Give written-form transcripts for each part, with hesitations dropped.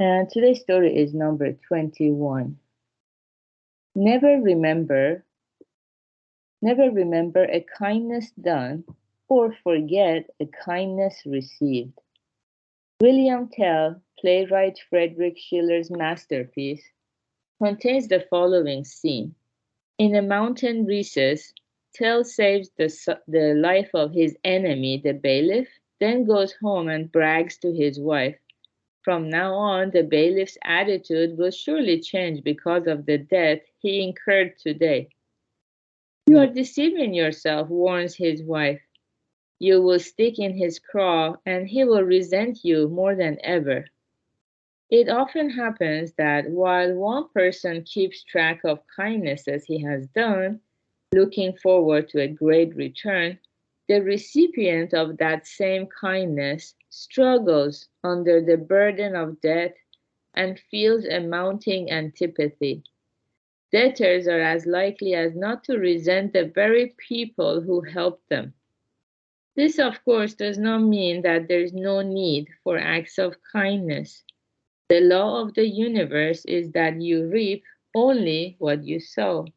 And today's story is number 21. Never remember, never remember a kindness done or forget a kindness received. William Tell, playwright Friedrich Schiller's masterpiece, contains the following scene. In a mountain recess, Tell saves the life of his enemy, the bailiff, then goes home and brags to his wife. From now on, the bailiff's attitude will surely change because of the debt he incurred today. You are deceiving yourself, warns his wife. You will stick in his craw, and he will resent you more than ever. It often happens that while one person keeps track of kindnesses he has done, looking forward to a great return, the recipient of that same kindness struggles under the burden of debt and feels a mounting antipathy. Debtors are as likely as not to resent the very people who helped them. This, of course, does not mean that there is no need for acts of kindness. The law of the universe is that you reap only what you sow.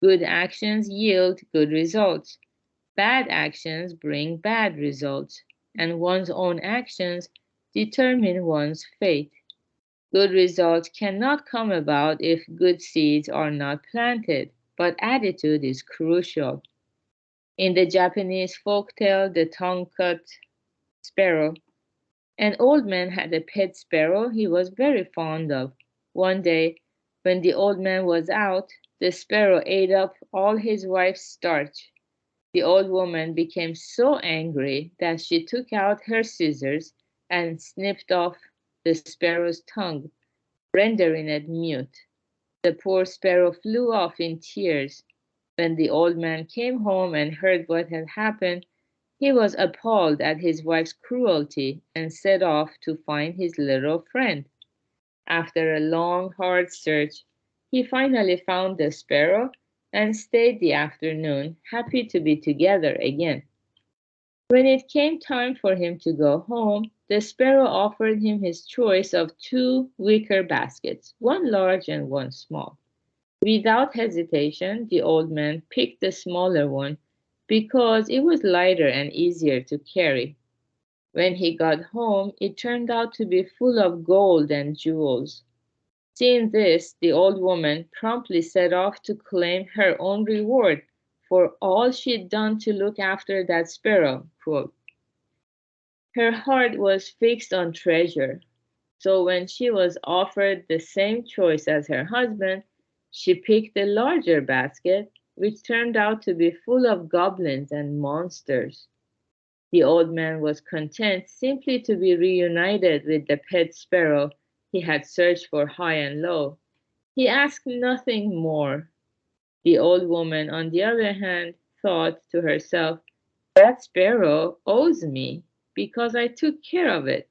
Good actions yield good results. Bad actions bring bad results, and one's own actions determine one's fate. Good results cannot come about if good seeds are not planted, but attitude is crucial. In the Japanese folktale, The Tongue-Cut Sparrow, an old man had a pet sparrow he was very fond of. One day, when the old man was out, the sparrow ate up all his wife's starch. The old woman became so angry that she took out her scissors and snipped off the sparrow's tongue, rendering it mute. The poor sparrow flew off in tears. When the old man came home and heard what had happened, he was appalled at his wife's cruelty and set off to find his little friend. After a long, hard search, he finally found the sparrow and stayed the afternoon, happy to be together again. When it came time for him to go home, the sparrow offered him his choice of two wicker baskets, one large and one small. Without hesitation, the old man picked the smaller one because it was lighter and easier to carry. When he got home, it turned out to be full of gold and jewels. Seeing this, the old woman promptly set off to claim her own reward for all she'd done to look after that sparrow. Quote, her heart was fixed on treasure, so when she was offered the same choice as her husband, she picked the larger basket, which turned out to be full of goblins and monsters. The old man was content simply to be reunited with the pet sparrow he had searched for high and low. He asked nothing more. The old woman, on the other hand, thought to herself, that sparrow owes me because I took care of it.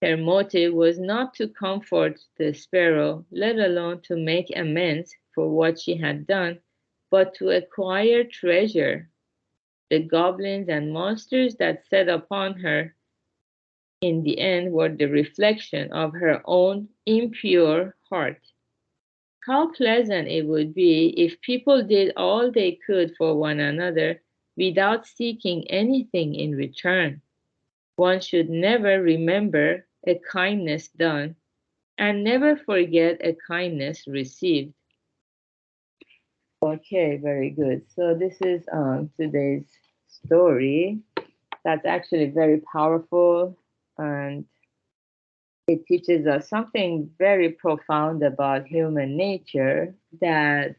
Her motive was not to comfort the sparrow, let alone to make amends for what she had done, but to acquire treasure. The goblins and monsters that set upon her in the end were the reflection of her own impure heart. How pleasant it would be if people did all they could for one another without seeking anything in return. One should never remember a kindness done and never forget a kindness received. Okay, very good. So this is today's story. That's actually very powerful, and it teaches us something very profound about human nature that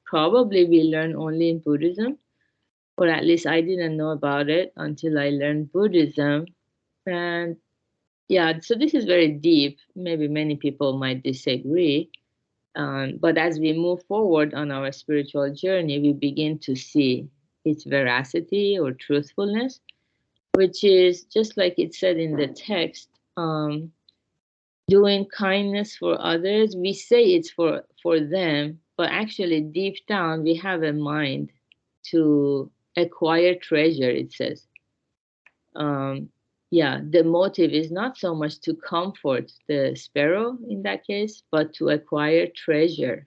probably we learn only in Buddhism, or at least I didn't know about it until I learned Buddhism. And yeah, so this is very deep. Maybe many people might disagree. But as we move forward on our spiritual journey, we begin to see its veracity or truthfulness, which is just like it said in the text, doing kindness for others. We say it's for them, but actually deep down we have a mind to acquire treasure, it says. Um, yeah, the motive is not so much to comfort the sparrow in that case, but to acquire treasure.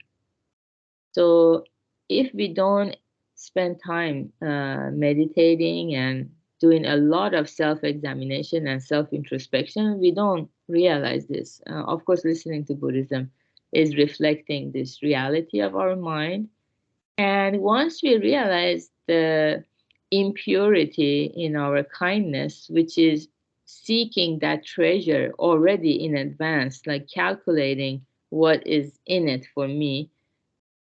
So if we don't spend time meditating and doing a lot of self-examination and self-introspection, we don't realize this. Of course, listening to Buddhism is reflecting this reality of our mind. And once we realize the impurity in our kindness, which is seeking that treasure already in advance, like calculating what is in it for me,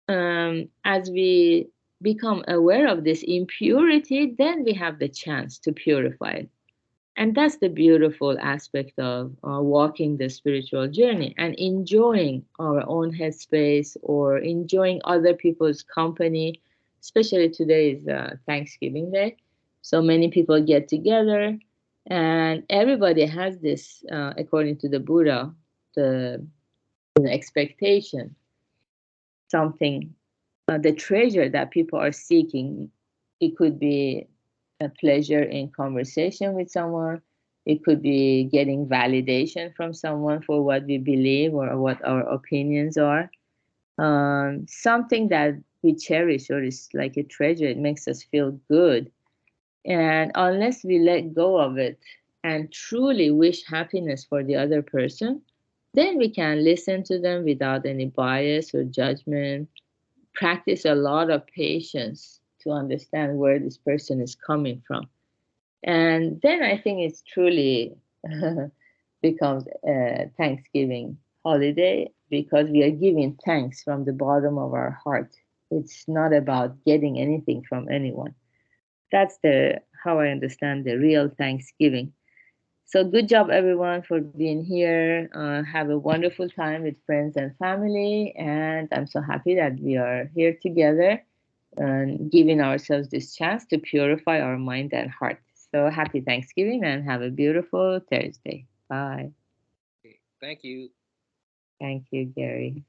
as we become aware of this impurity, then we have the chance to purify it. And that's the beautiful aspect of walking the spiritual journey and enjoying our own headspace or enjoying other people's company. Especially today is Thanksgiving Day. So many people get together, and everybody has this, according to the Buddha, the expectation, something, the treasure that people are seeking. It could be a pleasure in conversation with someone. It could be getting validation from someone for what we believe or what our opinions are. Something that we cherish or is like a treasure. It makes us feel good. And unless we let go of it and truly wish happiness for the other person, then we can listen to them without any bias or judgment, practice a lot of patience to understand where this person is coming from. And then I think it's truly becomes a Thanksgiving holiday because we are giving thanks from the bottom of our heart. It's not about getting anything from anyone. That's the how I understand the real Thanksgiving. So good job everyone for being here. Have a wonderful time with friends and family, and I'm so happy that we are here together and giving ourselves this chance to purify our mind and heart. So happy Thanksgiving and have a beautiful Thursday. Bye. Thank you. Thank you, Gary.